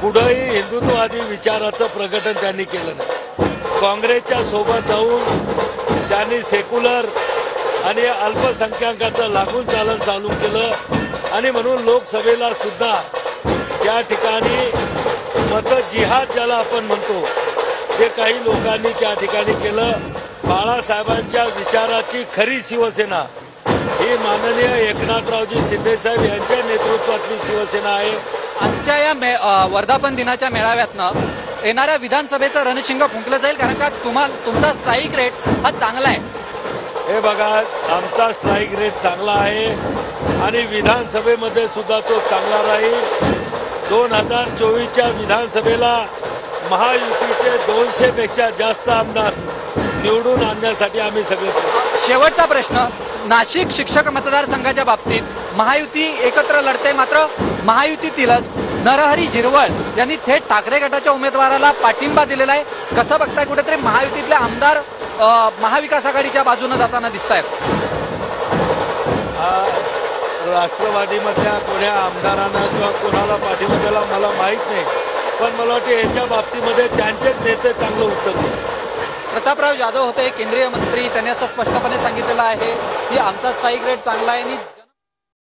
कुठंही हिंदुत्ववादी विचाराचं प्रकटन त्यांनी केलं नाही। काँग्रेसच्या सोबत जाऊन त्यांनी सेक्युलर आणि अल्पसंख्याकांचं लागून चालन चालू केलं आणि म्हणून लोकसभेला सुद्धा त्या ठिकाणी मत जिहाद ज्याला आपण म्हणतो ते काही लोकांनी त्या ठिकाणी केलं। बाळासाहेबांच्या विचाराची खरी शिवसेना ही माननीय एकनाथरावजी शिंदे साहेब यांच्या नेतृत्वातली शिवसेना आहे। आजच्या या वर्धापन दिनाच्या मेळाव्यातनं येणाऱ्या विधानसभेचं रणशिंग फुंकलं जाईल, कारण का तुमचा स्ट्राईक रेट हा चांगला आहे। हे बघा, आमचा स्ट्राईक रेट चांगला आहे आणि विधानसभेमध्ये सुद्धा तो चांगला राहील। 2024च्या विधानसभेला महायुतीचे 200 पेक्षा जास्त आमदार निवडून आणण्यासाठी आम्ही सगळे। शेवटचा प्रश्न, नाशिक शिक्षक मतदारसंघाच्या बाबतीत महायुती एकत्र लढते, मात्र महायुतीतीलच नरहरी झिरवळ यांनी थेट ठाकरे गटाच्या उमेदवाराला पाठिंबा दिलेला आहे। कसं बघताय, कुठेतरी महायुतीतले आमदार महाविकास आघाडीच्या बाजूने जाताना दिसत आहेत? राष्ट्रवादीमधल्या कोण्या आमदारांना किंवा कोणाला पाठिंबा दिला मला माहीत नाही, पण मला वाटते याच्या बाबतीमध्ये त्यांचेच नेते चांगलं उत्तर देतील। प्रतापराव जाधव होते केंद्रीय मंत्री, त्यांनी असं स्पष्टपणे सांगितलेलं आहे की आमचा स्ट्राईक रेट चांगला आहे आणि